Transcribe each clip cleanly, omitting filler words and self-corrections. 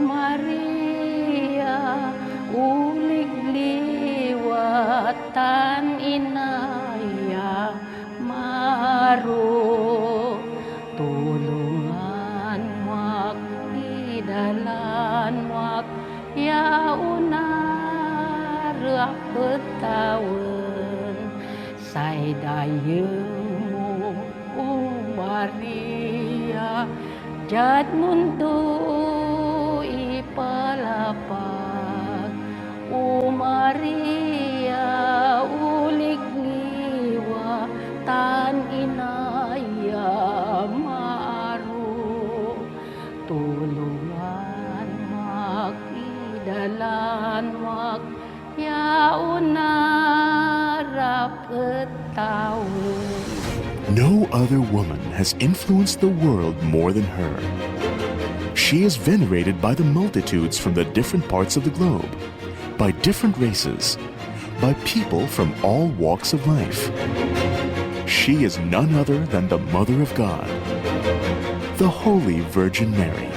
Maria, uligliwatan inaya maro, tulungan mak idalan mak yauna raketawen say dayemu Maria, jad mundo ipalapag Maria, uligliwa tan inaya maaro, tulungan mak idalan mak yauna rapetawen. No other woman has influenced the world more than her. She is venerated by the multitudes from the different parts of the globe, by different races, by people from all walks of life. She is none other than the Mother of God, the Holy Virgin Mary.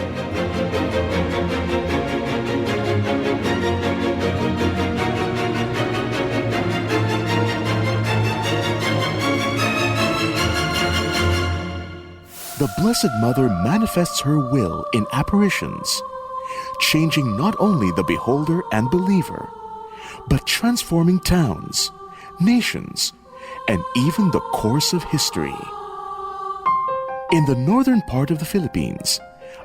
The Blessed Mother manifests her will in apparitions, changing not only the beholder and believer, but transforming towns, nations, and even the course of history. In the northern part of the Philippines,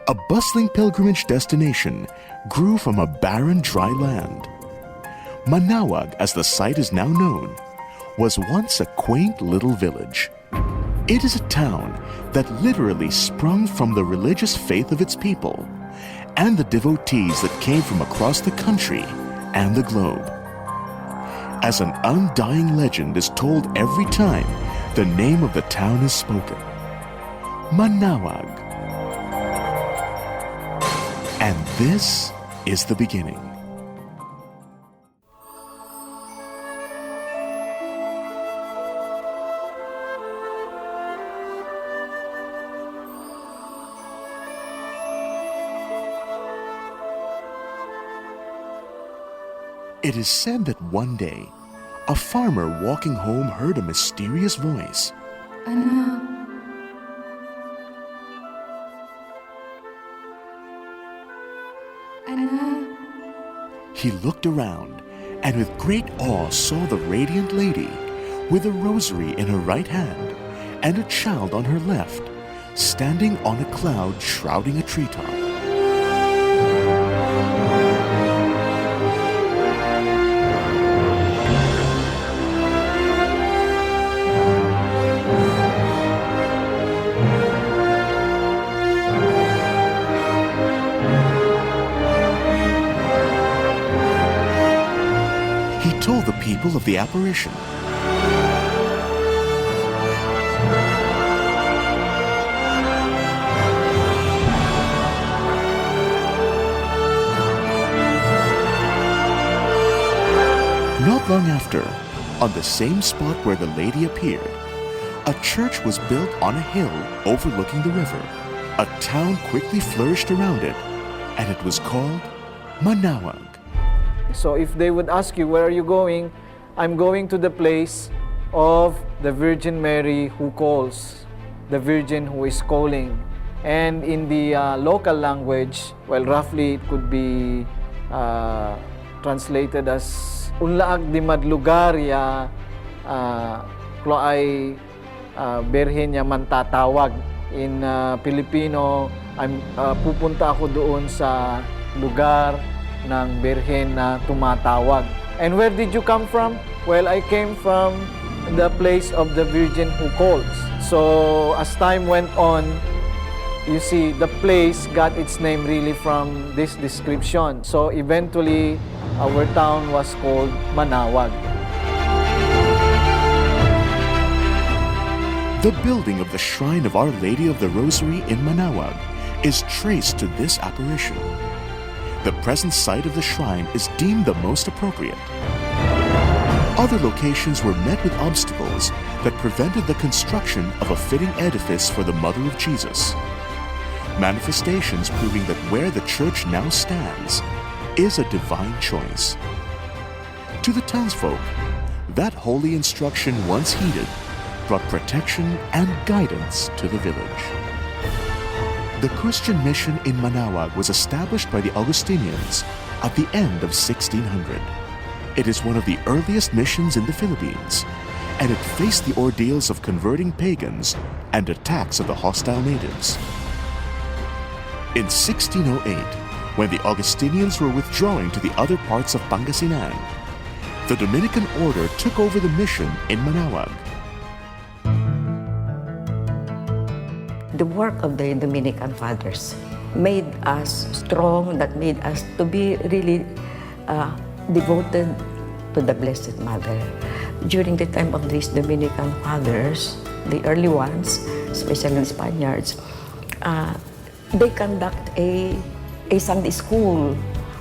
a bustling pilgrimage destination grew from a barren, dry land. Manaoag, as the site is now known, was once a quaint little village. It is a town that literally sprung from the religious faith of its people and the devotees that came from across the country and the globe. As an undying legend is told every time the name of the town is spoken, Manaoag. And this is the beginning. It is said that one day, a farmer walking home heard a mysterious voice. Anak, anak. He looked around and with great awe saw the radiant lady with a rosary in her right hand and a child on her left, standing on a cloud shrouding a treetop. Told the people of the apparition. Not long after, on the same spot where the lady appeared, a church was built on a hill overlooking the river. A town quickly flourished around it, and it was called Manaoag. So if they would ask you, where are you going? I'm going to the place of the Virgin Mary who calls, the Virgin who is calling. And in the local language, well, roughly it could be translated as Unlaag di madlugar ya kloay berhen ya mantatawag. In Filipino, pupunta ako doon sa lugar ng Birhen na tumatawag. And where did you come from? Well, I came from the place of the Virgin who calls. So, as time went on, you see, the place got its name really from this description. So, eventually, our town was called Manaoag. The building of the Shrine of Our Lady of the Rosary in Manaoag is traced to this apparition. The present site of the shrine is deemed the most appropriate. Other locations were met with obstacles that prevented the construction of a fitting edifice for the Mother of Jesus. manifestations proving that where the church now stands is a divine choice. To the townsfolk, that holy instruction once heeded brought protection and guidance to the village. The Christian mission in Manaoag was established by the Augustinians at the end of 1600. It is one of the earliest missions in the Philippines, and it faced the ordeals of converting pagans and attacks of the hostile natives. In 1608, when the Augustinians were withdrawing to the other parts of Pangasinan, the Dominican order took over the mission in Manaoag. The work of the Dominican fathers made us strong, that made us to be really devoted to the Blessed Mother. During the time of these Dominican fathers, the early ones, especially the Spaniards, they conduct a Sunday school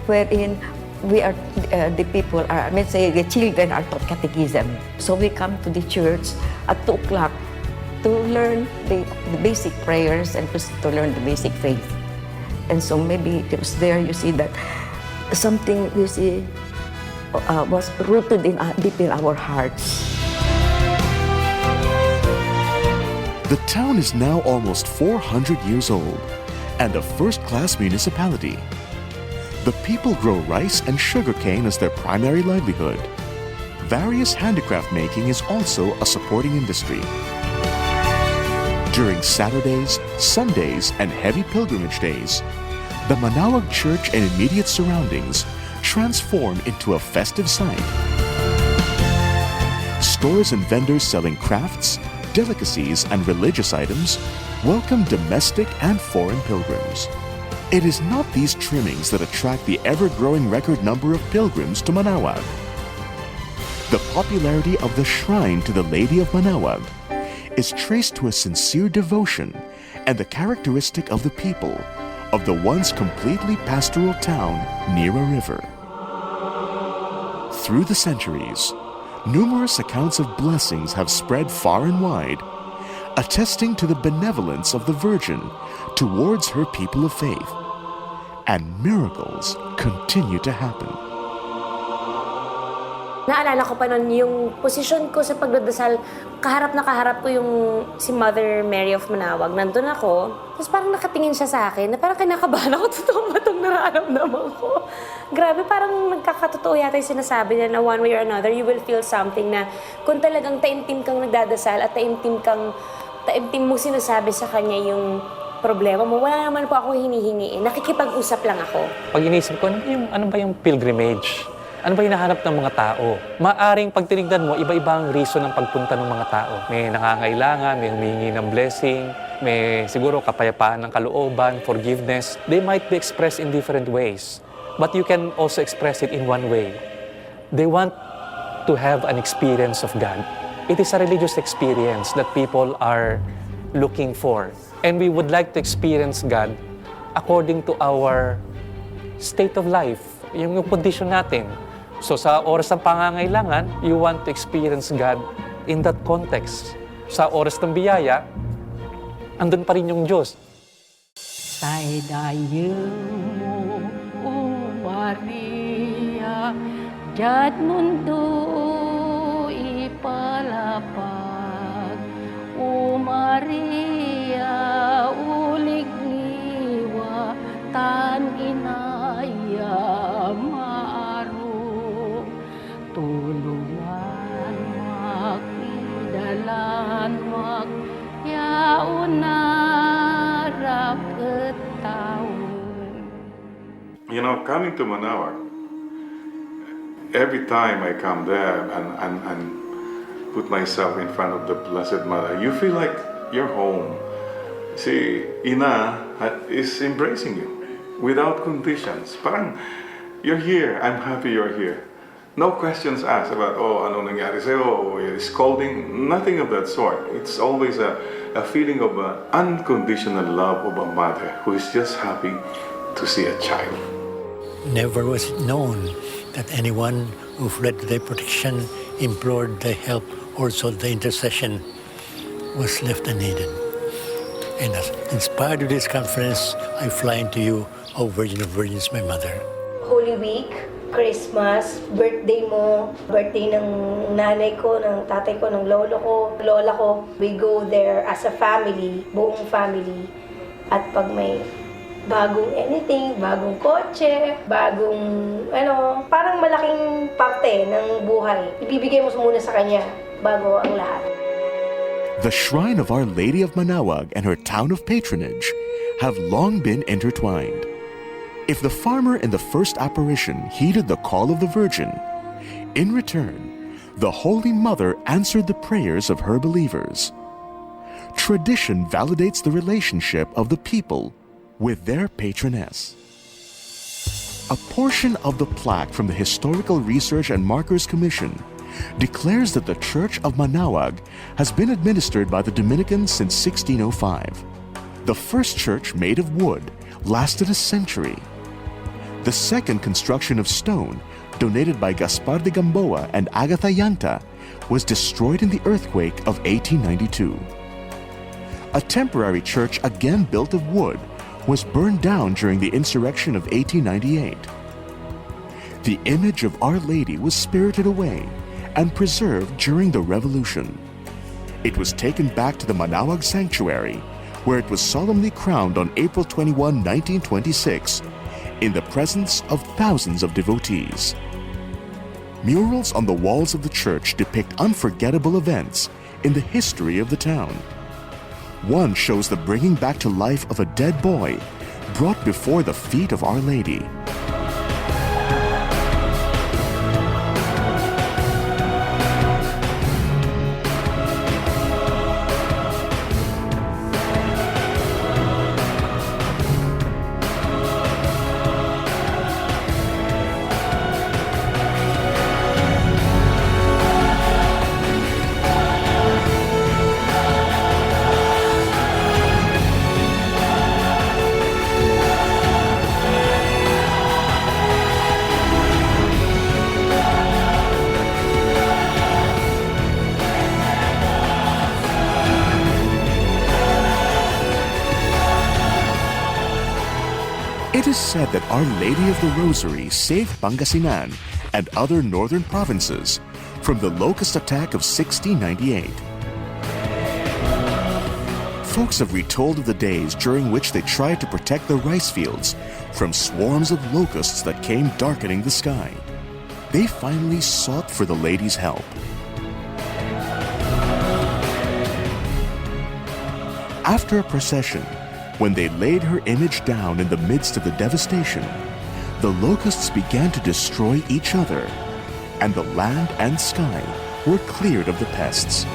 wherein we are, the people are, the children are taught catechism. So we come to the church at 2 o'clock to learn the basic prayers and to learn the basic faith. And so maybe it was there you see that something, you see, was rooted deep in our hearts. The town is now almost 400 years old and a first-class municipality. The people grow rice and sugarcane as their primary livelihood. Various handicraft making is also a supporting industry. During Saturdays, Sundays, and heavy pilgrimage days, the Manaoag Church and immediate surroundings transform into a festive sight. Stores and vendors selling crafts, delicacies, and religious items welcome domestic and foreign pilgrims. It is not these trimmings that attract the ever-growing record number of pilgrims to Manaoag. The popularity of the shrine to the Lady of Manaoag is traced to a sincere devotion and the characteristic of the people of the once completely pastoral town near a river. Through the centuries, numerous accounts of blessings have spread far and wide, attesting to the benevolence of the Virgin towards her people of faith, and miracles continue to happen. Naalala ko pa noon yung posisyon ko sa pagdadasal, kaharap na kaharap ko yung si Mother Mary of Manaoag. Nandun ako, tapos parang nakatingin siya sa akin, na parang kinakabahan ako, totoo ba itong nararamdaman ko? Grabe, parang nagkakatotoo yata yung sinasabi niya na one way or another, you will feel something na kung talagang taimtim kang nagdadasal at taimtim mo sinasabi sa kanya yung problema mo, wala naman po ako hinihingi. Nakikipag-usap lang ako. Pag inisip ko, ano ba yung pilgrimage? Ano ba hinahanap ng mga tao? Maaring pag tinignan mo, iba-iba ang reason ng pagpunta ng mga tao. May nangangailangan, may humingi ng blessing, may siguro kapayapaan ng kalooban, forgiveness. They might be expressed in different ways. But you can also express it in one way. They want to have an experience of God. It is a religious experience that people are looking for. And we would like to experience God according to our state of life, yung condition natin. So sa oras ng pangangailangan, you want to experience God in that context. Sa oras ng biyaya, andun pa rin yung Diyos. Say dayo mo, O Maria, jad mundo ipalapag. O Maria, uligliwa, tan inaya maaro. Tulungan makidalan mak, yaon narap ketawon. You know, coming to Manaoag, every time I come there and put myself in front of the Blessed Mother, you feel like you're home. See, Ina is embracing you without conditions. Parang, you're here, I'm happy you're here. No questions asked about, ano nangyari sa'yo, or you're scolding, nothing of that sort. It's always a feeling of unconditional love of a mother who is just happy to see a child. Never was it known that anyone who fled to their protection, implored their help, or sought the intercession was left unneeded. And as inspired with this conference, I fly into you, O Virgin of Virgins, my mother. Holy Week, Christmas, birthday mo, birthday ng nanay ko, ng tatay ko, ng lolo ko, lola ko. We go there as a family, buong family. At pag may bagong anything, bagong kotse, bagong parang malaking parte ng buhay, ibibigay mo muna sa kanya bago ang lahat. The shrine of Our Lady of Manaoag and her town of patronage have long been intertwined. If the farmer in the first apparition heeded the call of the Virgin, in return, the Holy Mother answered the prayers of her believers. Tradition validates the relationship of the people with their patroness. A portion of the plaque from the Historical Research and Markers Commission declares that the Church of Manaoag has been administered by the Dominicans since 1605. The first church, made of wood, lasted a century. The second construction of stone, donated by Gaspar de Gamboa and Agatha Yanta, was destroyed in the earthquake of 1892. A temporary church, again built of wood, was burned down during the insurrection of 1898. The image of Our Lady was spirited away and preserved during the Revolution. It was taken back to the Manaoag Sanctuary, where it was solemnly crowned on April 21, 1926, in the presence of thousands of devotees. Murals on the walls of the church depict unforgettable events in the history of the town. One shows the bringing back to life of a dead boy brought before the feet of Our Lady. It is said that Our Lady of the Rosary saved Pangasinan and other northern provinces from the locust attack of 1698. Folks have retold of the days during which they tried to protect the rice fields from swarms of locusts that came darkening the sky. They finally sought for the Lady's help. After a procession, when they laid her image down in the midst of the devastation, the locusts began to destroy each other, and the land and sky were cleared of the pests.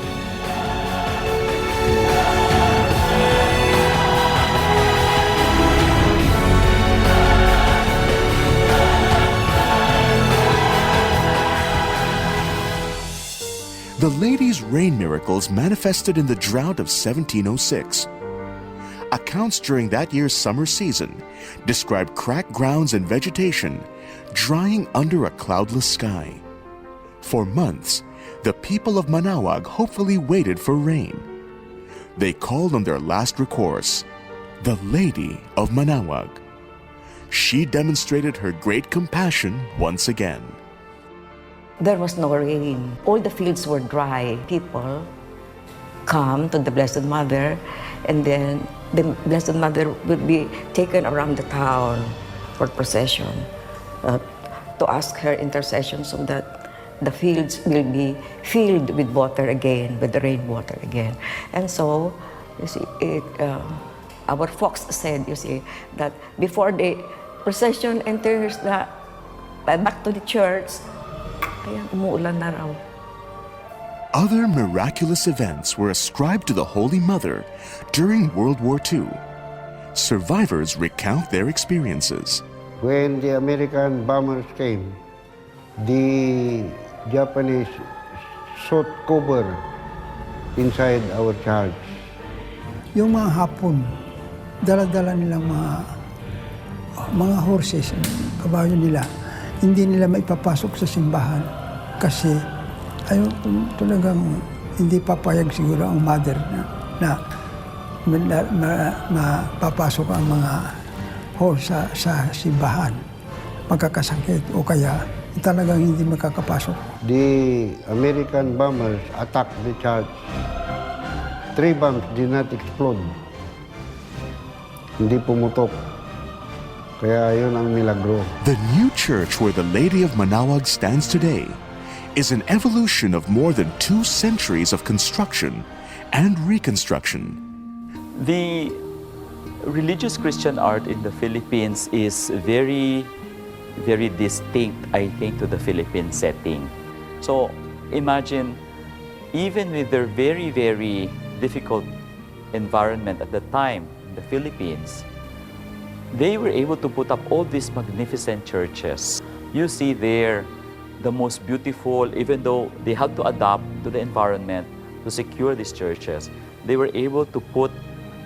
The Lady's rain miracles manifested in the drought of 1706. Accounts during that year's summer season describe cracked grounds and vegetation drying under a cloudless sky. For months, the people of Manaoag hopefully waited for rain. They called on their last recourse, the Lady of Manaoag. She demonstrated her great compassion once again. There was no rain. All the fields were dry. People come to the Blessed Mother, and then the Blessed Mother will be taken around the town for procession to ask her intercession so that the fields will be filled with water again, with the rainwater again. And so, you see, our folks said, you see, that before the procession enters back to the church, kaya umuulan na raw. Other miraculous events were ascribed to the Holy Mother during World War II. Survivors recount their experiences. When the American bombers came, the Japanese sought cover inside our church. Yung mga Hapon, dala-dala nilang mga horses, kabayo nila, hindi nila maipapasok sa simbahan kasi ayaw talagang hindi papayag siguro ang mother na mapapasok ang mga horse sa simbahan, magkakasakit o kaya talagang hindi makakapasok. The American bombers attacked the church. 3 bombs did not explode. Hindi pumutok. Kaya yun ang milagro. The new church where the Lady of Manaoag stands today is an evolution of more than 2 centuries of construction and reconstruction. The religious Christian art in the Philippines is very distinct, I think, to the Philippine setting. So imagine, even with their very difficult environment at the time in the Philippines, they were able to put up all these magnificent churches. You see there the most beautiful, even though they had to adapt to the environment to secure these churches, they were able to put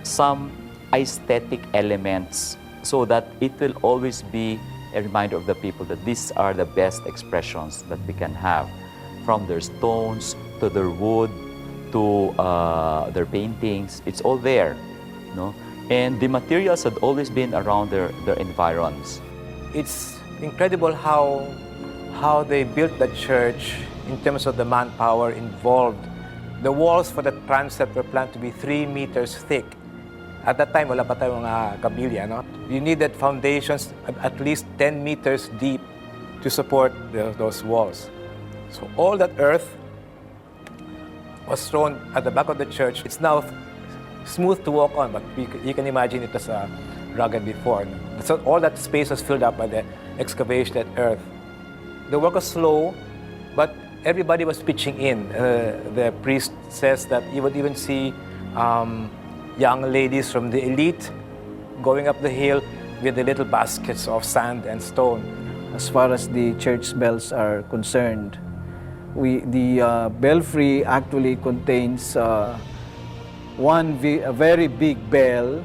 some aesthetic elements so that it will always be a reminder of the people that these are the best expressions that we can have, from their stones to their wood to their paintings. It's all there, no? And the materials had always been around their environs. It's incredible how they built the church in terms of the manpower involved. The walls for the transept were planned to be 3 meters thick. At that time, wala pa tayong mga kabilya, no? You needed foundations at least 10 meters deep to support those walls. So all that earth was thrown at the back of the church. It's now smooth to walk on, but you can imagine it was rugged before. So all that space was filled up by the excavated earth. The work was slow, but everybody was pitching in. The priest says that you would even see young ladies from the elite going up the hill with the little baskets of sand and stone. As far as the church bells are concerned, the belfry actually contains a very big bell,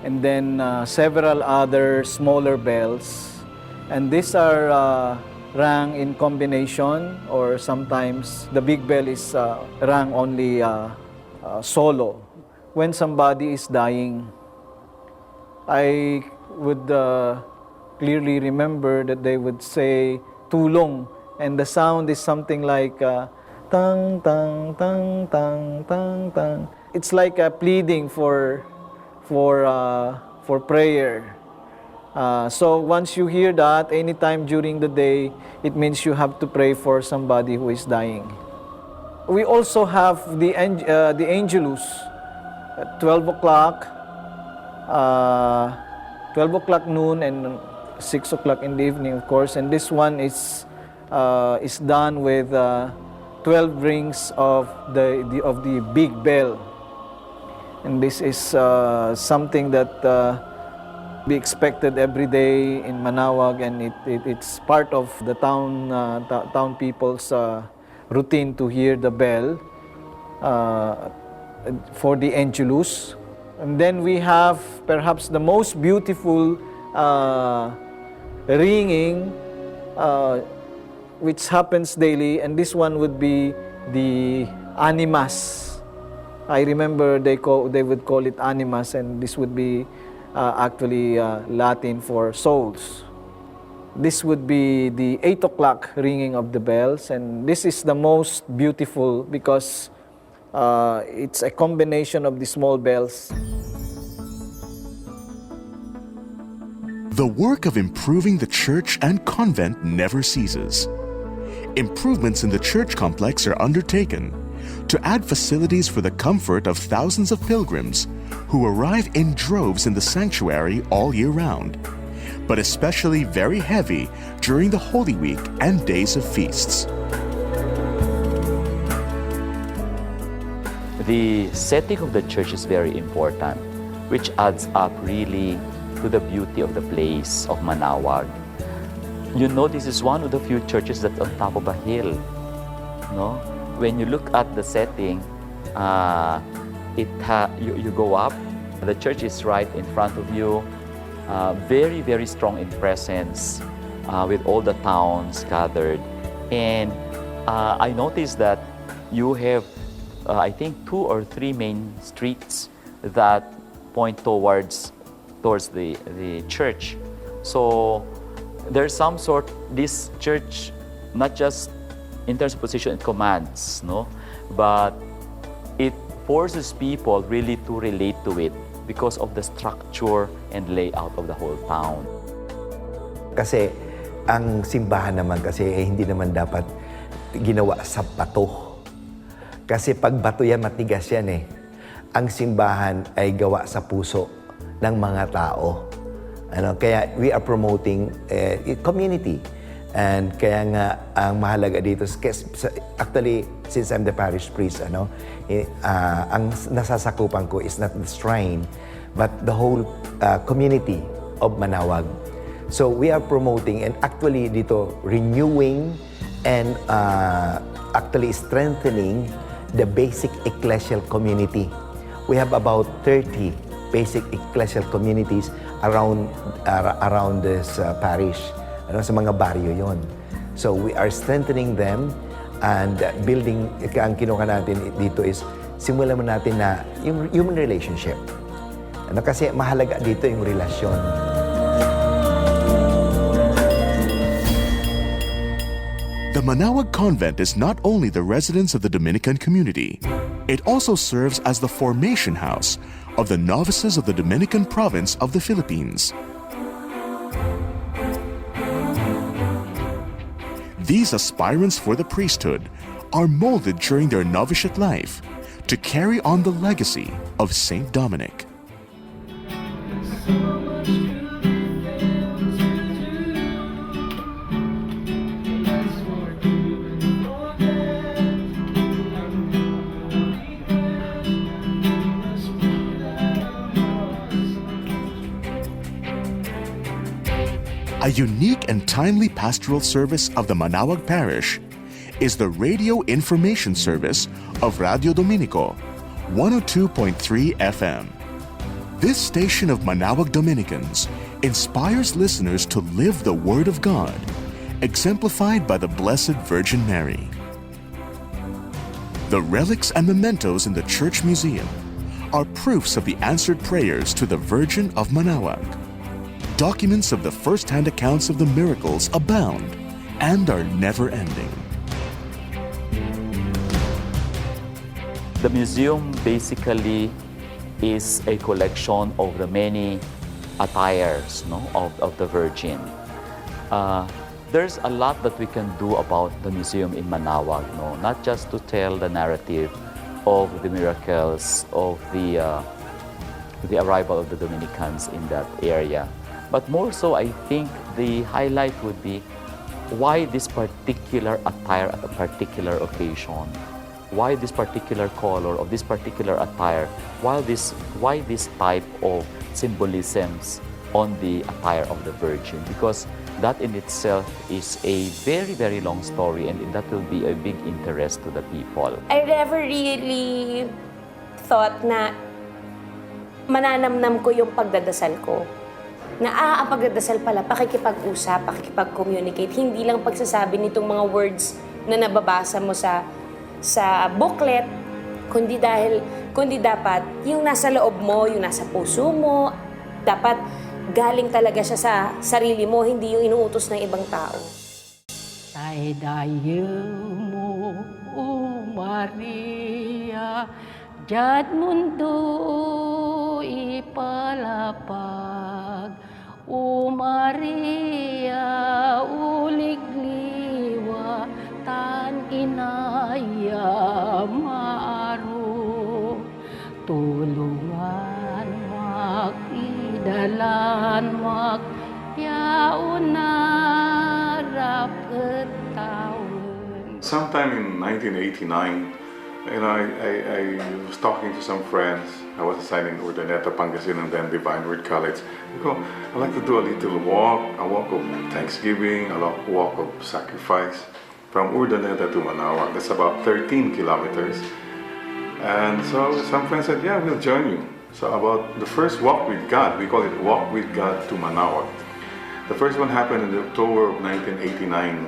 and then several other smaller bells. And these are rang in combination, or sometimes the big bell is rang only solo. When somebody is dying, I would clearly remember that they would say tulong, and the sound is something like tang tang tang tang tang tang. It's like a pleading for prayer. So once you hear that, anytime during the day, it means you have to pray for somebody who is dying. We also have the Angelus at 12 o'clock, 12 o'clock noon, and 6 o'clock in the evening, of course. And this one is done with 12 rings of the big bell. And this is something that be expected every day in Manaoag, and it's part of the town people's routine to hear the bell for the Angelus. And then we have perhaps the most beautiful ringing, which happens daily, and this one would be the Animas. I remember they would call it Animas, and this would be actually Latin for souls. This would be the 8 o'clock ringing of the bells, and this is the most beautiful because it's a combination of the small bells. The work of improving the church and convent never ceases. Improvements in the church complex are undertaken to add facilities for the comfort of thousands of pilgrims who arrive in droves in the sanctuary all year round, but especially very heavy during the Holy Week and days of feasts. The setting of the church is very important, which adds up really to the beauty of the place of Manaoag. You know, this is one of the few churches that's on top of a hill. No? When you look at the setting, you go up, the church is right in front of you, very, very strong in presence with all the towns gathered. And I noticed that you have, I think, 2 or 3 main streets that point towards the church. So there's some sort, this church, not just in terms of position and commands, no, but it forces people really to relate to it because of the structure and layout of the whole town. Kasi ang simbahan naman kasi hindi naman dapat ginawa sa bato. Kasi pag bato yan, matigas yan eh. Ang simbahan ay gawa sa puso ng mga tao. Kaya we are promoting community. And kaya nga ang mahalaga dito, actually, since I'm the parish priest, ang nasasakupan ko is not the shrine, but the whole community of Manaoag. So we are promoting and actually dito renewing and actually strengthening the basic ecclesial community. We have about 30 basic ecclesial communities around this parish. Sa mga baryo yon. So we are strengthening them and building, ang kinuha natin dito is simulan mo natin na yung human relationship. Kasi mahalaga dito yung relasyon. The Manaoag Convent is not only the residence of the Dominican community, it also serves as the formation house of the novices of the Dominican province of the Philippines. These aspirants for the priesthood are molded during their novitiate life to carry on the legacy of Saint Dominic. A unique and timely pastoral service of the Manaoag Parish is the radio information service of Radio Dominico, 102.3 FM. This station of Manaoag Dominicans inspires listeners to live the Word of God, exemplified by the Blessed Virgin Mary. The relics and mementos in the Church Museum are proofs of the answered prayers to the Virgin of Manaoag. Documents of the first-hand accounts of the miracles abound and are never-ending. The museum basically is a collection of the many attires, of the Virgin. There's a lot that we can do about the museum in Manaoag, not just to tell the narrative of the miracles of the arrival of the Dominicans in that area. But more so, I think the highlight would be why this particular attire at a particular occasion, why this particular color of this particular attire, why this type of symbolisms on the attire of the Virgin, because that in itself is a very, very long story and that will be a big interest to the people. I never really thought na mananamnam ko yung pagdadasal ko. Na ang pagdadasal pala, pakikipag-usap, pakikipag-communicate, hindi lang pagsasabi nitong mga words na nababasa mo sa booklet, kundi dapat yung nasa loob mo, yung nasa puso mo, dapat galing talaga siya sa sarili mo, hindi yung inuutos ng ibang tao. Daydayo mo, O Maria, Diyad mundo ipalapag, O Maria, uligliwa, tan inaya maaro, tulungan mak, idalan mak, yaunarap ketawin. Sometime in 1989, I was talking to some friends. I was assigned in Urdaneta, Pangasinan, then Divine Word College. I'd like to do a little walk, a walk of thanksgiving, a walk of sacrifice from Urdaneta to Manaoag. That's about 13 kilometers. And so some friends said, yeah, we'll join you. So about the first walk with God, we call it Walk with God to Manaoag. The first one happened in October of 1989.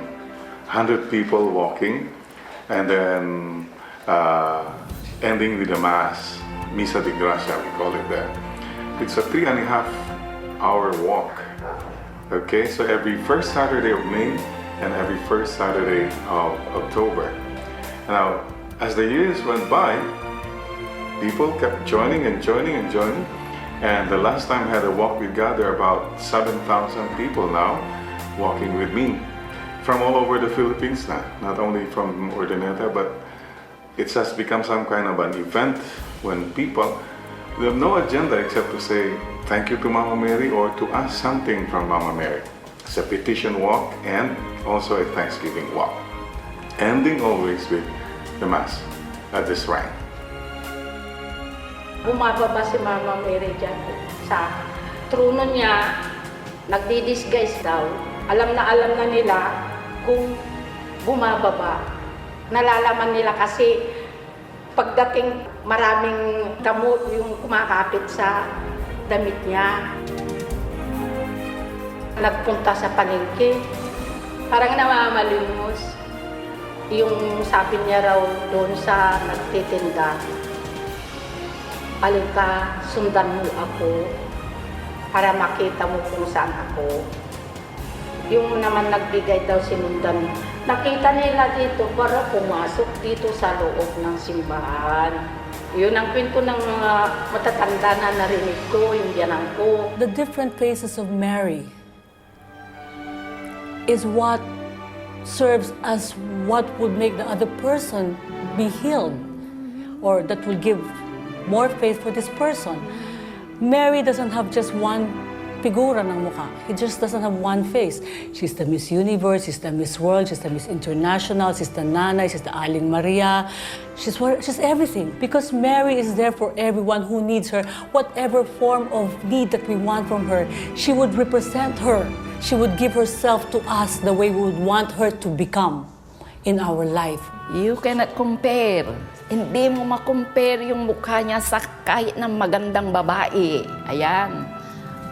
100 people walking, and then ending with a mass Misa de Gracia, we call it there. It's a 3.5-hour walk. Okay, so every first Saturday of May and every first Saturday of October. Now, as the years went by, people kept joining and joining and joining. And the last time I had a walk with God, there are about 7,000 people now walking with me from all over the Philippines now. Not only from Urdaneta, but it has become some kind of an event when people, they have no agenda except to say thank you to Mama Mary or to ask something from Mama Mary. It's a petition walk and also a Thanksgiving walk. Ending always with the Mass at the shrine. Bumababa si Mama Mary dyan sa trono niya, nagdi-disguise daw. Alam na nila kung bumababa. Nalalaman nila kasi pagdating maraming damo yung kumakapit sa damit niya. Nagpunta sa palengke, parang namamalimos. Yung sabi niya raw doon sa nagtitinda, "Alika, sundan mo ako para makita mo kung saan ako." Yung naman nagbigay daw sinundan. Nakita nila dito para pumasok dito sa loob ng simbahan. Yun ang kwento ng mga matatanda na narinig ko, yung biyanang ko. The different faces of Mary is what serves as what would make the other person be healed, or that will give more faith for this person. Mary doesn't have just one figura ng mukha. He just doesn't have one face. She's the Miss Universe, she's the Miss World, she's the Miss International, she's the Nanay, she's the Aling Maria. She's everything. Because Mary is there for everyone who needs her. Whatever form of need that we want from her, she would represent her. She would give herself to us the way we would want her to become in our life. You cannot compare. Hindi mo ma-compare yung mukha niya sa kahit ng magandang babae. Ayan.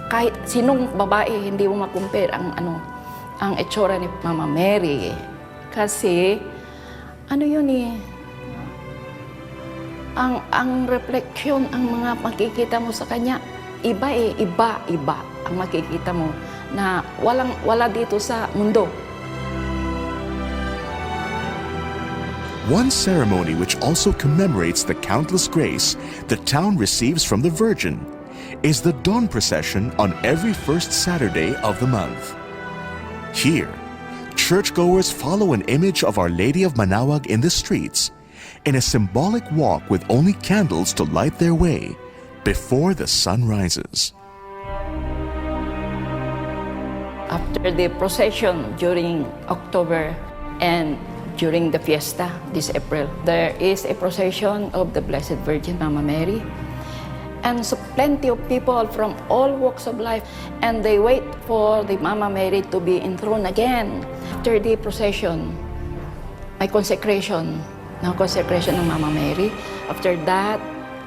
Kahit sinong babae, hindi mo ma-compare ang itsura ni Mama Mary. Kasi, yun ang refleksyon, ang mga makikita mo sa kanya, iba ang makikita mo na wala dito sa mundo. One ceremony which also commemorates the countless grace the town receives from the Virgin is the dawn procession on every first Saturday of the month. Here, churchgoers follow an image of Our Lady of Manaoag in the streets in a symbolic walk with only candles to light their way before the sun rises. After the procession during October and during the fiesta this April, there is a procession of the Blessed Virgin Mama Mary. And so plenty of people from all walks of life, and they wait for the Mama Mary to be enthroned again. After the procession, may consecration ng Mama Mary. After that,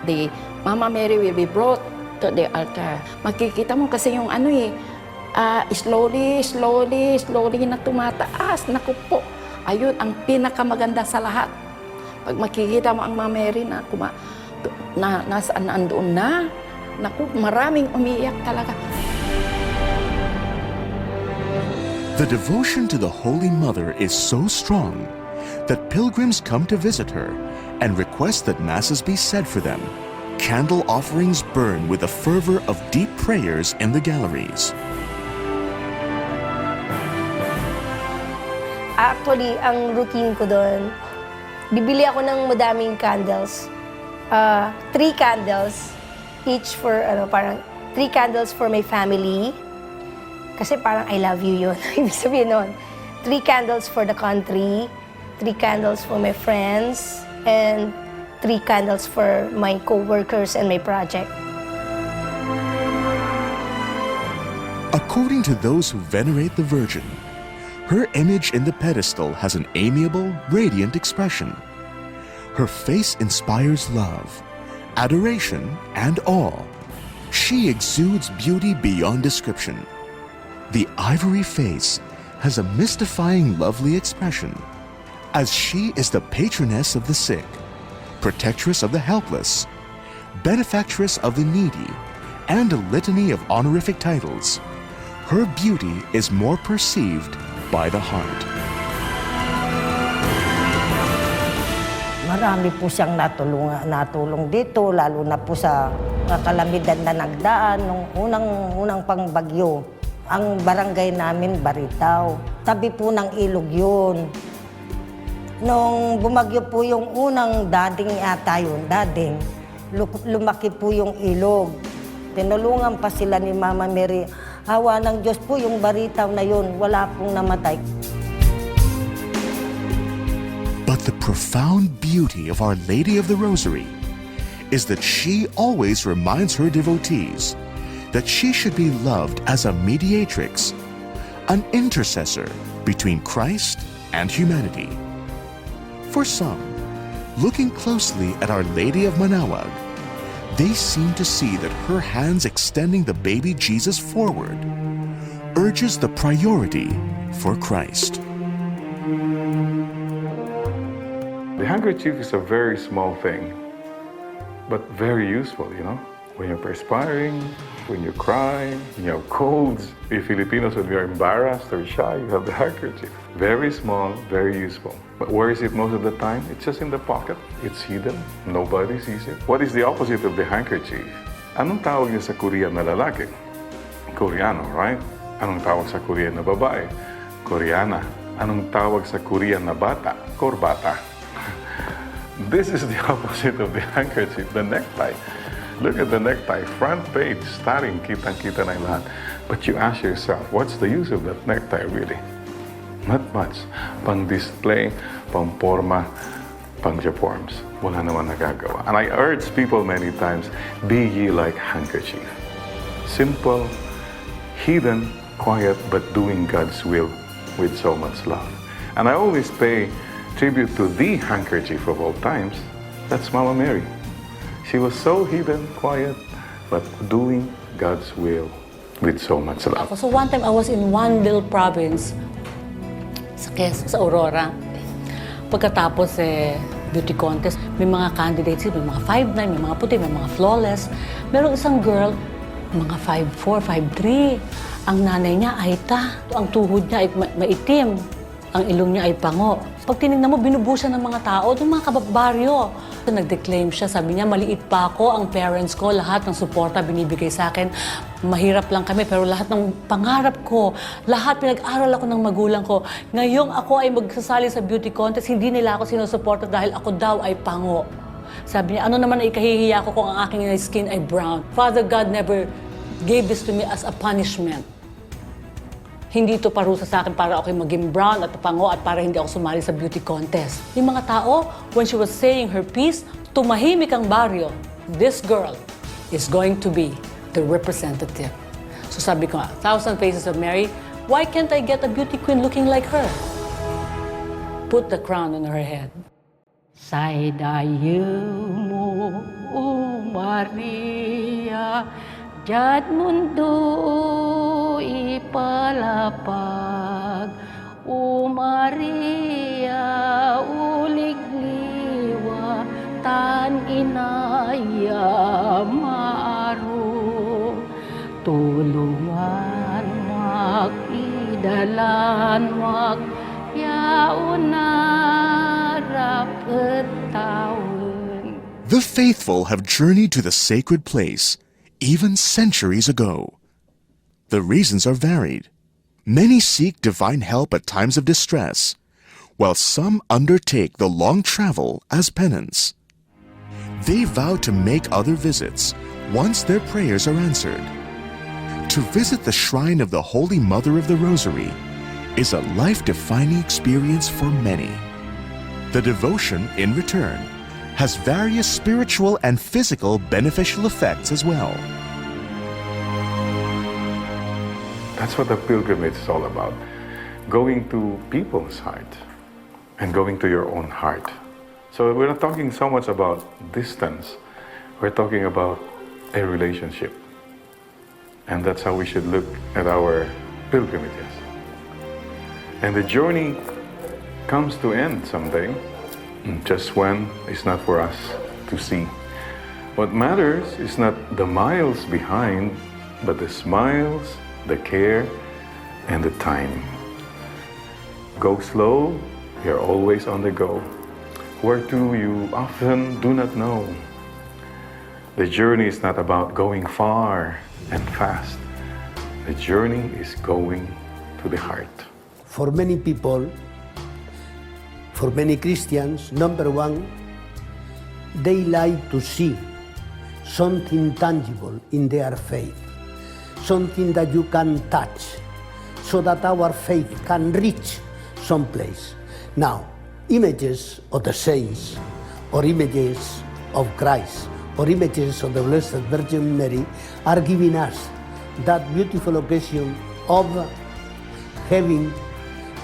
the Mama Mary will be brought to the altar. Makikita mo kasi yung slowly na tumataas. Naku po, ayun ang pinakamaganda sa lahat. Pag makikita mo ang Mama Mary na nasaan andoon na, naku, maraming umiiyak talaga. The devotion to the Holy Mother is so strong that pilgrims come to visit her and request that masses be said for them. Candle offerings burn with the fervor of deep prayers in the galleries. Actually, ang routine ko doon, bibili ako ng madaming candles. 3 candles, each for, parang 3 candles for my family. Kasi parang I love you yun. Ibig sabihin nun. 3 candles for the country, 3 candles for my friends, and 3 candles for my co-workers and my project. According to those who venerate the Virgin, her image in the pedestal has an amiable, radiant expression. Her face inspires love, adoration, and awe. She exudes beauty beyond description. The ivory face has a mystifying, lovely expression, as she is the patroness of the sick, protectress of the helpless, benefactress of the needy, and a litany of honorific titles, her beauty is more perceived by the heart. Marami po siyang natulong dito, lalo na po sa kalamidad na nagdaan nung unang pangbagyo. Ang barangay namin, Baritaw. Tabi po ng ilog yun. Nung bumagyo po yung unang dading yata yun, lumaki po yung ilog. Tinulungan pa sila ni Mama Mary. Hawa ng Diyos po yung Baritaw na yun, wala pong namatay. But the profound beauty of Our Lady of the Rosary is that she always reminds her devotees that she should be loved as a mediatrix, an intercessor between Christ and humanity. For some, looking closely at Our Lady of Manaoag, they seem to see that her hands extending the baby Jesus forward urges the priority for Christ. The handkerchief is a very small thing, but very useful, you know? When you're perspiring, when you cry, when you have colds. We Filipinos, when we are embarrassed or shy, you have the handkerchief. Very small, very useful. But where is it most of the time? It's just in the pocket. It's hidden. Nobody sees it. What is the opposite of the handkerchief? Anong tawag niya sa Korean na lalaki? Koreano, right? Anong tawag sa Korean na babae? Koreana. Anong tawag sa Korean na bata? Korbata. This is the opposite of the handkerchief, the necktie. Look at the necktie, front page, starting, kitang-kita na yung lahat. But you ask yourself, what's the use of that necktie really? Not much. Pang-display, pang-forma, pang-jaforms. Wala naman nagagawa. And I urge people many times, be ye like handkerchief. Simple, hidden, quiet, but doing God's will with so much love. And I always pay tribute to the handkerchief of all times. That's Mama Mary. She was so hidden, quiet, but doing God's will with so much love. So one time I was in one little province sa Aurora. Pagkatapos beauty contest, may mga candidates, may mga 5'9", may mga puti, may mga flawless. Merong isang girl, mga 5'4", 5'3". Ang nanay niya ay ang tuhod niya ay maitim. Ang ilong niya ay pango. Pag tinignan mo, binubusan ng mga tao, itong mga kababaryo. Nag-declaim siya, sabi niya, maliit pa ako, ang parents ko, lahat ng suporta binibigay sa akin. Mahirap lang kami, pero lahat ng pangarap ko, lahat pinag-aral ako ng magulang ko. Ngayong ako ay magsasali sa beauty contest, hindi nila ako sinusuporta dahil ako daw ay pango. Sabi niya, ano naman ay ikahihiya ko kung ang aking skin ay brown? Father God never gave this to me as a punishment. Hindi ito parusa sa akin para ako maging brown at pango at para hindi ako sumali sa beauty contest. Yung mga tao, when she was saying her piece, tumahimik ang baryo. This girl is going to be the representative. So sabi ko nga, 1,000 Faces of Mary, why can't I get a beauty queen looking like her? Put the crown on her head. Say dayo mo, O Maria, Diyad mundo ipalapag, O Maria, uligliwa, tan inaya maaro. Tulungan mak, idalan mak, yauna rapet taon. The faithful have journeyed to the sacred place even centuries ago. The reasons are varied. Many seek divine help at times of distress, while some undertake the long travel as penance. They vow to make other visits once their prayers are answered. To visit the shrine of the Holy Mother of the Rosary is a life-defining experience for many. The devotion, in return, has various spiritual and physical beneficial effects as well. That's what the pilgrimage is all about. Going to people's heart and going to your own heart. So we're not talking so much about distance. We're talking about a relationship. And that's how we should look at our pilgrimages. And the journey comes to end someday. Just when it's not for us to see. What matters is not the miles behind, but the smiles, the care, and the time. Go slow, you're always on the go. Where to, you often do not know. The journey is not about going far and fast. The journey is going to the heart. For many people, for many Christians, number one, they like to see something tangible in their faith, something that you can touch, so that our faith can reach someplace. Now, images of the saints, or images of Christ, or images of the Blessed Virgin Mary are giving us that beautiful occasion of having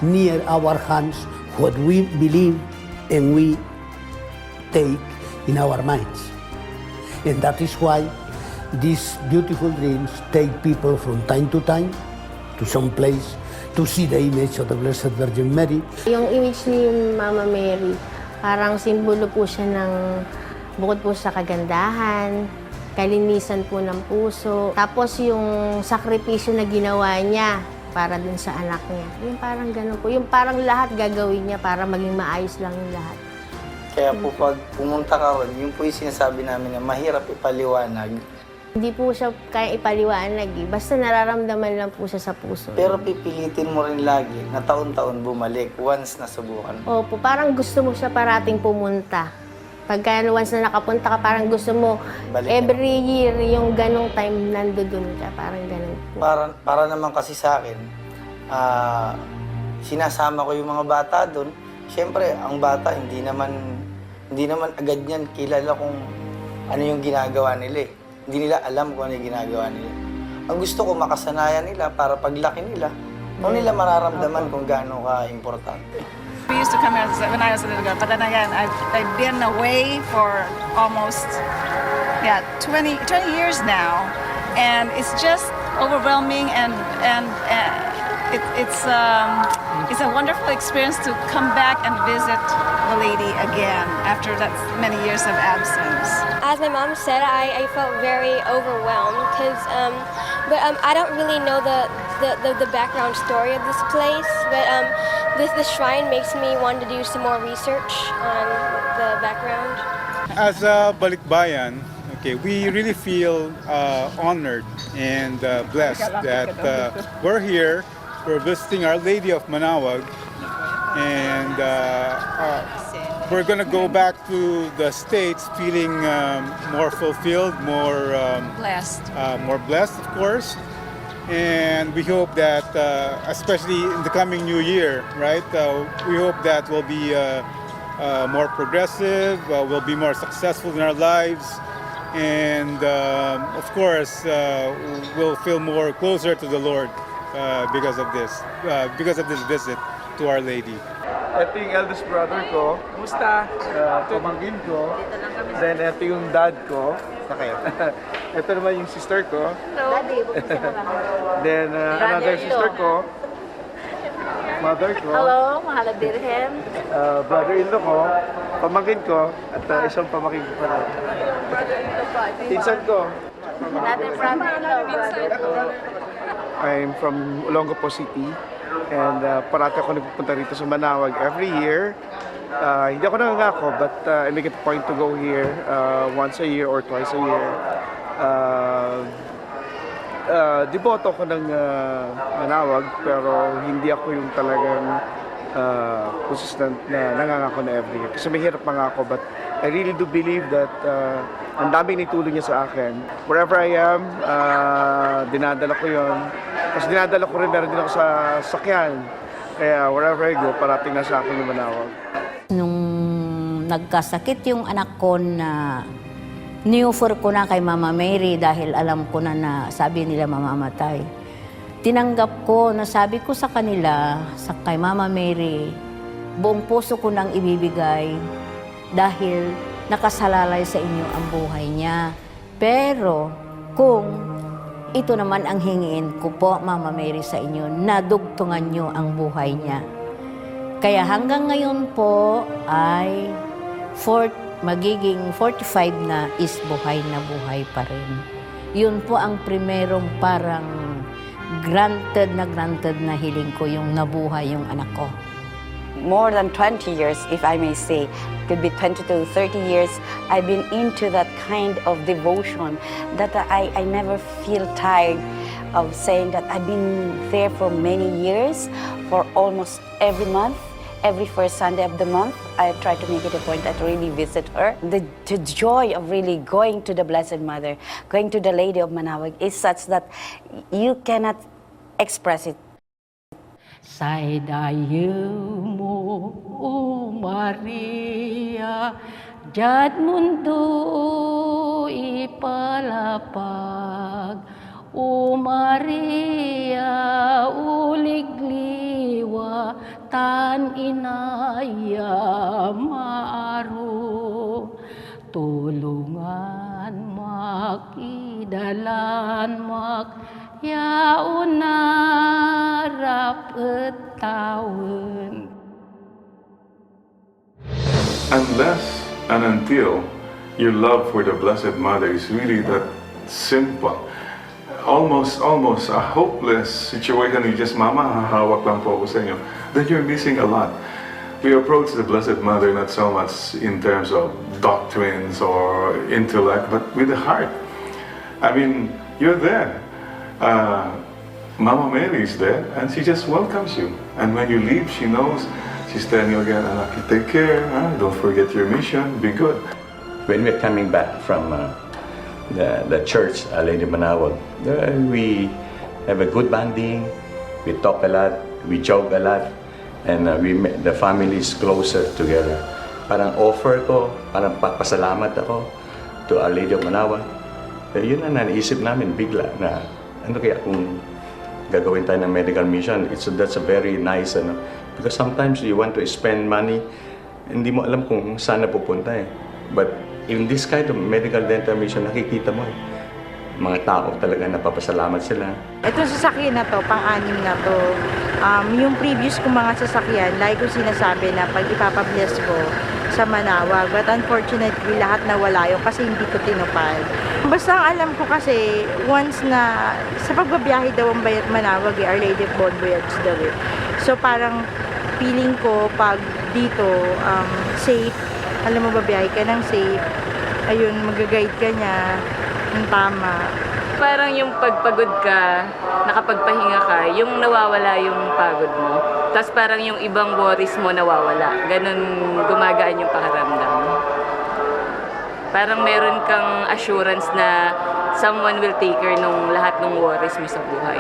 near our hands what we believe and we take in our minds. And that is why these beautiful dreams take people from time to some place to see the image of the Blessed Virgin Mary. Yung image ni Mama Mary, parang simbolo po siya ng bukod po sa kagandahan, kalinisan po ng puso. Tapos yung sakripisyo na ginawa niya para dun sa anak niya. Yung parang gano'n po. Yung parang lahat gagawin niya para maging maayos lang yung lahat. Kaya po pag pumunta ka ron, yun po yung sinasabi namin na mahirap ipaliwanag. Hindi po siya kaya ipaliwanag eh. Basta nararamdaman lang po siya sa puso. Pero pipilitin mo rin lagi na taon-taon bumalik once nasubukan mo. Opo, parang gusto mo siya parating pumunta. Pagka once na nakapunta ka, parang gusto mo every year yung ganong time nandoon ka. Parang ganon po. Para naman kasi sa akin, sinasama ko yung mga bata doon. Siyempre, ang bata hindi naman agad niyan kilala kung ano yung ginagawa nila eh. Hindi nila alam kung ano yung ginagawa nila. Ang gusto ko makasanayan nila para paglaki nila, kung nila mararamdaman kung gaano ka-importante. We used to come here when I was a little girl, but then again, I've been away for almost 20 years now, and it's just overwhelming and it's a wonderful experience to come back and visit the lady again after that many years of absence. As my mom said, I felt very overwhelmed because, but I don't really know the background story of this place. But this shrine makes me want to do some more research on the background. As a balikbayan, we really feel honored and blessed that we're here. We're visiting Our Lady of Manaoag, and we're going to go back to the States feeling more fulfilled, more blessed, of course. And we hope that, especially in the coming new year, right? We hope that we'll be more progressive, we'll be more successful in our lives, and of course, we'll feel more closer to the Lord. Because of this visit to Our Lady. Ito yung eldest brother ko. Kumusta? Pamangkin ko. Then ito yung dad ko. Okay. Ito naman yung sister ko. Hello. Then another sister ko. Mother ko. Hello, mahal na Birhen. Brother-in-law ko. Pamangkin ko. At isang pamangkin ko pa rin. Pinsan ko. Another brother-in-law. I'm from Olongapo City, and parati ako nagpupunta rito sa Manaoag every year. Hindi ako nangangako, but I make it a point to go here once a year or twice a year. Deboto ako ng Manaoag, pero hindi ako yung talagang consistent na nangangako na every year. Kasi mahirap mangako, but I really do believe that ang daming nitulong niya sa akin. Wherever I am, dinadala ko yon. Kasi dinadala ko rin, meron din ako sa sakyan. Kaya wherever I go, parating na sa akin yung Manaoag. Nung nagkasakit yung anak ko na ni-offer ko na kay Mama Mary dahil alam ko na sabi nila mamamatay. Tinanggap ko na sabi ko sa kanila, kay Mama Mary, buong puso ko nang ibibigay dahil nakasalalay sa inyo ang buhay niya. Pero kung ito naman ang hingiin ko po, Mama Mary, sa inyo, nadugtungan niyo ang buhay niya. Kaya hanggang ngayon po ay magiging 45 na is buhay na buhay pa rin. Yun po ang primerong parang granted na hiling ko, yung nabuhay yung anak ko. More than 20 years, if I may say, could be 20 to 30 years, I've been into that kind of devotion that I never feel tired of saying that I've been there for many years, for almost every month. Every first Sunday of the month, I try to make it a point that I really visit her. The joy of really going to the Blessed Mother, going to the Lady of Manaoag is such that you cannot express it. Say dayu mo, O Maria, jad mundo ipalapag. O Maria, uligliwa, tan inaya maaro. Tulungan makidalan mak, yaon narap taon. Unless and until your love for the Blessed Mother is really that simple, almost a hopeless situation, you just, Mama, hahawak lang po ako sa inyo, then you're missing a lot. We approach the Blessed Mother not so much in terms of doctrines or intellect, but with the heart. I mean, you're there. Mama Mary is there, and she just welcomes you. And when you leave, she knows, she's telling you again, anak, take care, don't forget your mission, be good. When we're coming back from the church, Lady Manaoag, we have a good bonding, we talk a lot, we joke a lot, and the family is closer together. Parang offer ko, parang papasalamat ako to Our Lady of Manaoag. Yun ang naisip namin bigla na ano kaya kung gagawin tayo ng medical mission. That's a very nice, because sometimes you want to spend money, hindi mo alam kung saan na pupunta eh. But in this kind of medical dental mission, nakikita mo mga tao talaga napapasalamat sila. Itong sasakyan na to, pang-anim na to, yung previous kong mga sasakyan, like ko sinasabi na pag ipapabless ko sa Manaoag, but unfortunately, lahat nawala yun kasi hindi ko tinupad. Basta ang alam ko kasi, once na, sa pagbabiyahe daw ang Manaoag, Our Lady of Bon Voyage daw eh. So parang feeling ko pag dito, safe, alam mo, babiyahe ka ng safe, ayun, mag-guide ka niya ng tama. Parang yung pagpagod ka, nakapagpahinga ka, yung nawawala yung pagod mo. Tapos parang yung ibang worries mo nawawala. Ganun gumagaan yung pakiramdam. Parang meron kang assurance na someone will take care nung lahat ng worries mo sa buhay.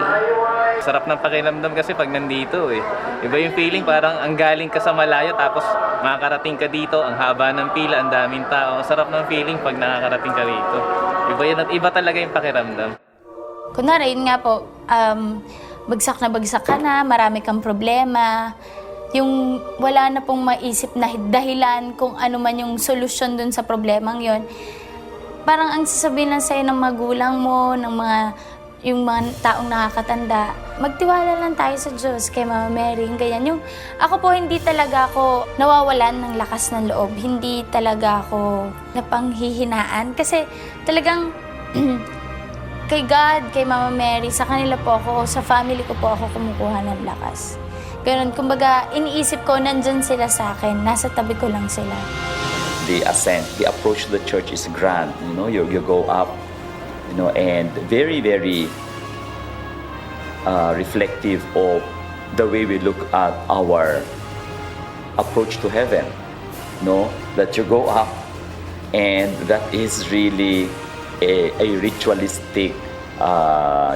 Sarap ng pakiramdam kasi pag nandito eh. Iba yung feeling, parang ang galing ka sa malayo tapos makakarating ka dito, ang haba ng pila, ang daming tao. Sarap ng feeling pag nakakarating ka dito. Iba yun at iba talaga yung pakiramdam. Kunwari, yun nga po, bagsak ka na, marami kang problema. Yung wala na pong maisip na dahilan kung ano man yung solusyon dun sa problemang yon. Parang ang sasabihin lang sa'yo ng magulang mo, ng yung mga taong nakakatanda, magtiwala lang tayo sa Diyos, kay Mama Mary, ganyan. Yung, ako po, hindi talaga ako nawawalan ng lakas ng loob. Hindi talaga ako napanghihinaan. Kasi talagang kay God, kay Mama Mary, sa kanila po ako, sa family ko po ako kumukuha ng lakas. Ganun, kumbaga, iniisip ko, nandyan sila sa akin, nasa tabi ko lang sila. The ascent, the approach to the church is grand. You know, you go up, you know, and very, very reflective of the way we look at our approach to heaven. You know, that you go up, and that is really a ritualistic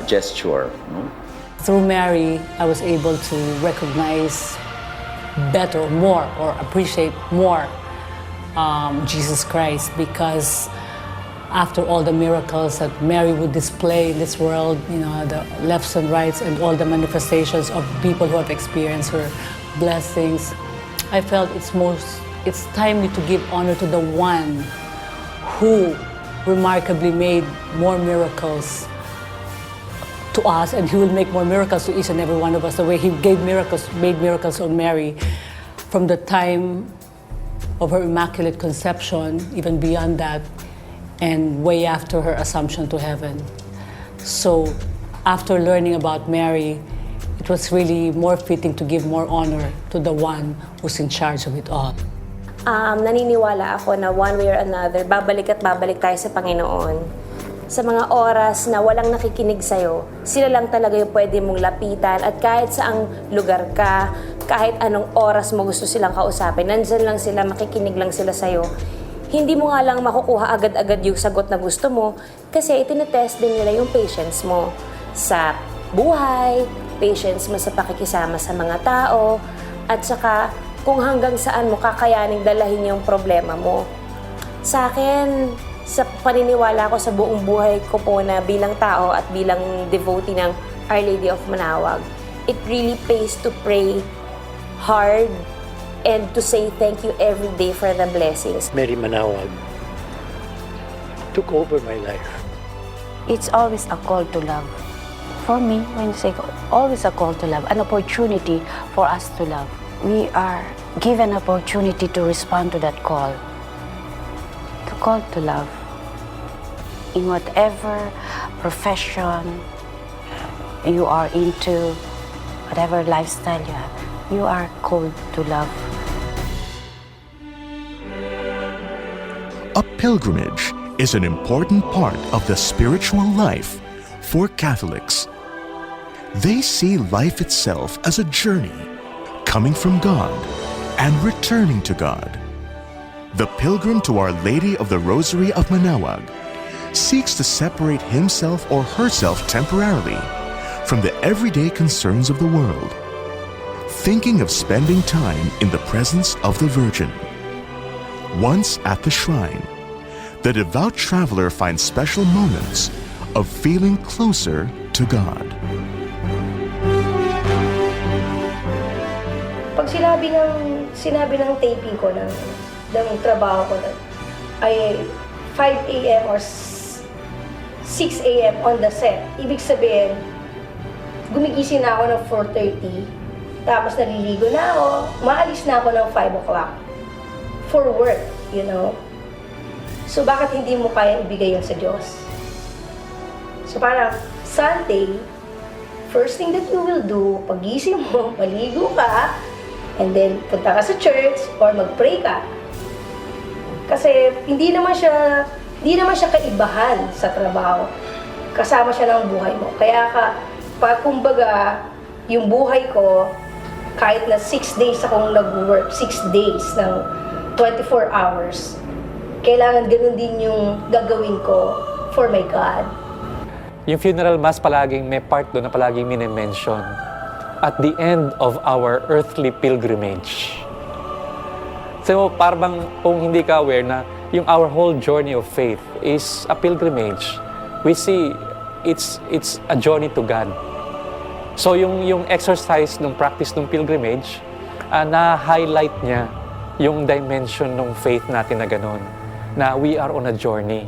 gesture. You know? Through Mary, I was able to recognize better, more, or appreciate more Jesus Christ, because after all the miracles that Mary would display in this world, you know, the lefts and rights and all the manifestations of people who have experienced her blessings, I felt it's timely to give honor to the one who remarkably made more miracles to us, and he will make more miracles to each and every one of us, the way he made miracles on Mary from the time of her Immaculate Conception, even beyond that, and way after her Assumption to heaven. So after learning about Mary, it was really more fitting to give more honor to the one who's in charge of it all. Naniniwala ako na one way or another, babalik at babalik tayo sa Panginoon. Sa mga oras na walang nakikinig sa'yo, sila lang talaga yung pwede mong lapitan at kahit saang lugar ka, kahit anong oras mo gusto silang kausapin, nandyan lang sila, makikinig lang sila sa'yo. Hindi mo nga lang makukuha agad-agad yung sagot na gusto mo kasi itinetest din nila yung patience mo sa buhay, patience mo sa pakikisama sa mga tao, at saka kung hanggang saan mo kakayaning dalahin yung problema mo. Sa akin, sa paniniwala ko sa buong buhay ko po na bilang tao at bilang devotee ng Our Lady of Manaoag, it really pays to pray hard and to say thank you every day for the blessings. Mary Manaoag took over my life. It's always a call to love. For me, when you say always a call to love, an opportunity for us to love. We are given an opportunity to respond to that call. To call to love. In whatever profession you are into, whatever lifestyle you have, you are called to love. A pilgrimage is an important part of the spiritual life for Catholics. They see life itself as a journey, coming from God and returning to God. The pilgrim to Our Lady of the Rosary of Manaoag seeks to separate himself or herself temporarily from the everyday concerns of the world, thinking of spending time in the presence of the Virgin. Once at the shrine, the devout traveler finds special moments of feeling closer to God. Pag sinabi ng taping ko ng trabaho ko ay 5 a.m. or 6 a.m. on the set. Ibig sabihin, gumigising na ako ng 4:30, tapos naliligo na ako, maalis na ako ng 5 o'clock for work, you know. So bakit hindi mo kaya ibigay yun sa Diyos? So parang Sunday, first thing that you will do, pagising mo, maligo ka, and then punta ka sa church or mag-pray ka. Kasi hindi naman siya kaibahan sa trabaho. Kasama siya ng buhay mo. Kaya kumbaga, yung buhay ko, kahit na 6 days akong nag-work, 6 days ng 24 hours, kailangan ganun din yung gagawin ko for my God. Yung funeral mass palaging may part doon na palaging minimension. At the end of our earthly pilgrimage. So parang kung hindi ka aware na yung our whole journey of faith is a pilgrimage. We see it's a journey to God. So yung exercise ng practice ng pilgrimage, na-highlight niya yung dimension ng faith natin na gano'n. Na we are on a journey.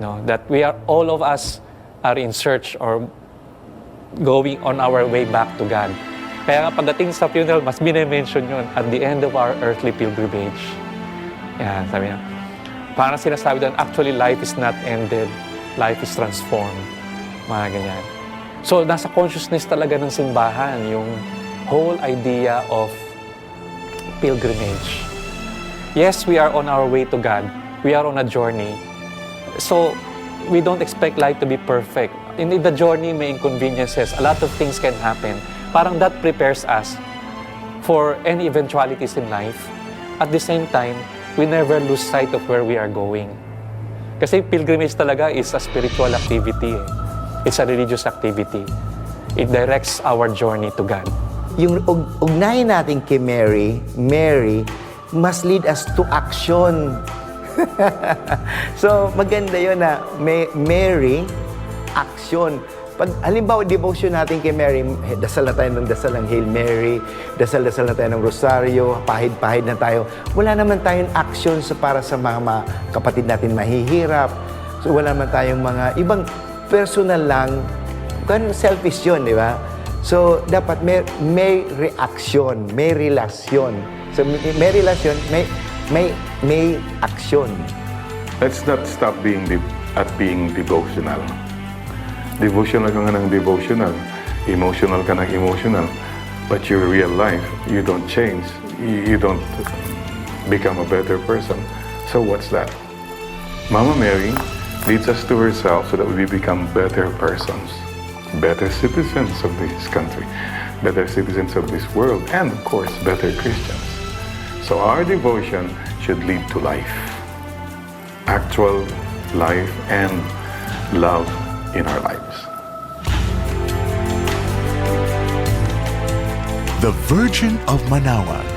No? That all of us are in search or going on our way back to God. Kaya nga pagdating sa funeral, mas bine-mention yun at the end of our earthly pilgrimage. Yan, sabi niya. Parang sinasabi doon, actually life is not ended, life is transformed. Mga ganyan. So, nasa consciousness talaga ng simbahan, yung whole idea of pilgrimage. Yes, we are on our way to God. We are on a journey. So, we don't expect life to be perfect. In the journey, may inconveniences. A lot of things can happen. Parang that prepares us for any eventualities in life. At the same time, we never lose sight of where we are going. Kasi pilgrimage talaga is a spiritual activity. It's a religious activity. It directs our journey to God. Yung ugnayan natin kay Mary must lead us to action. So, maganda yun na Mary, action. Pag halimbawa, devotion natin kay Mary, dasal na tayo ng dasal ng Hail Mary, dasal-dasal na tayo ng Rosaryo, pahid-pahid na tayo. Wala naman tayong action para sa mga kapatid natin mahihirap. So, wala naman tayong mga ibang personal lang. Selfish yun, di ba? So, dapat may reaction, may relasyon. So, may relasyon, may aksyon. Let's not stop being devotional. Devotional ka nga ng devotional. Emotional ka ng emotional. But your real life, you don't change. You don't become a better person. So what's that? Mama Mary leads us to herself so that we become better persons, better citizens of this country, better citizens of this world, and of course, better Christians. So our devotion should lead to life, actual life and love in our lives. The Virgin of Manaoag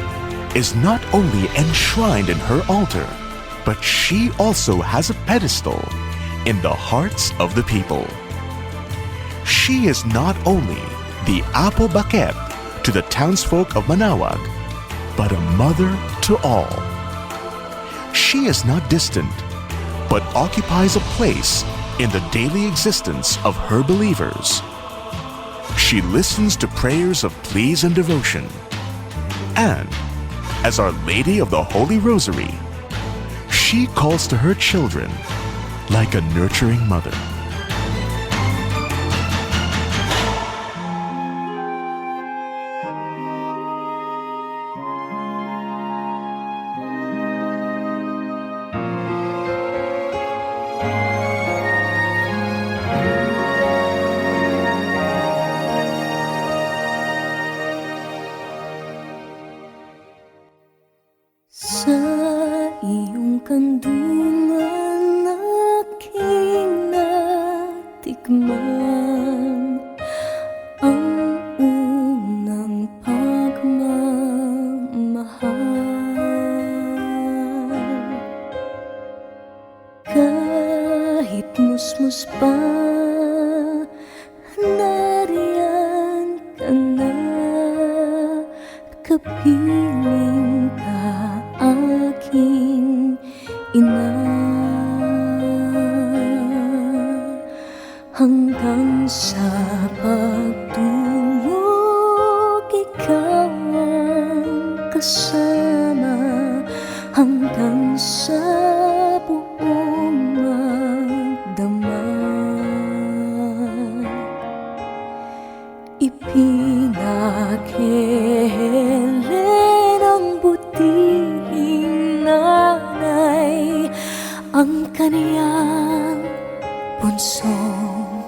is not only enshrined in her altar, but she also has a pedestal in the hearts of the people. She is not only the apple baket to the townsfolk of Manaoag, but a mother to all. She is not distant, but occupies a place in the daily existence of her believers. She listens to prayers of pleas and devotion. And, as Our Lady of the Holy Rosary, she calls to her children like a nurturing mother. Sa iyong kandungan aking natikman ang unang pagmamahal. Kahit musmus pa, nariyan ka na, kapiling ka aking ina. Hanggang sa pagtulog, ikaw ang kasama. Hanggang sa buong magdamag, ipinakihelen ang butihing nanay ang kaniyang punsong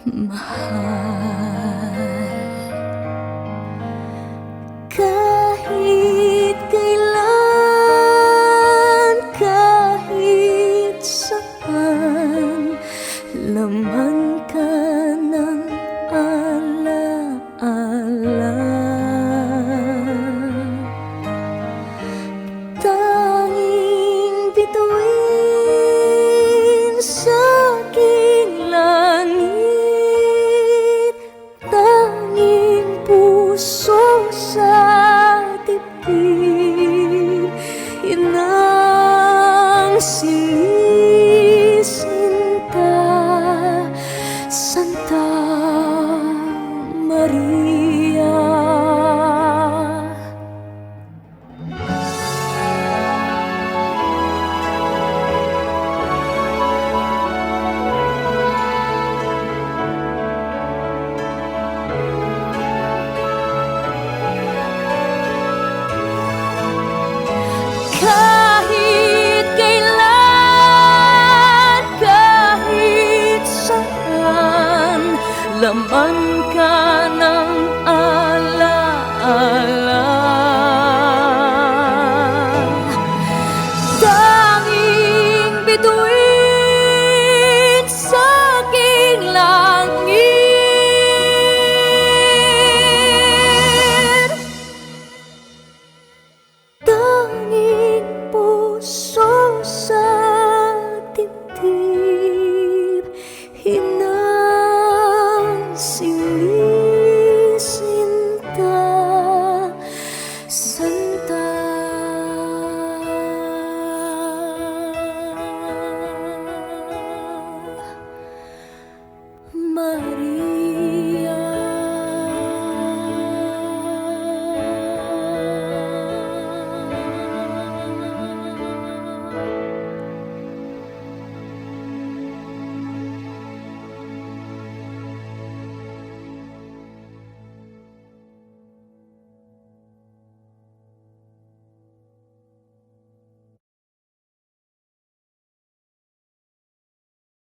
mahal. Kahit kailan, kahit saan, laman ka ng alaala. Tanging bituin sa aking langit, tanging puso sa dibdib, yun ang sinisinta, Santa Maria. Kahit kailan, kahit saan, laman ka ng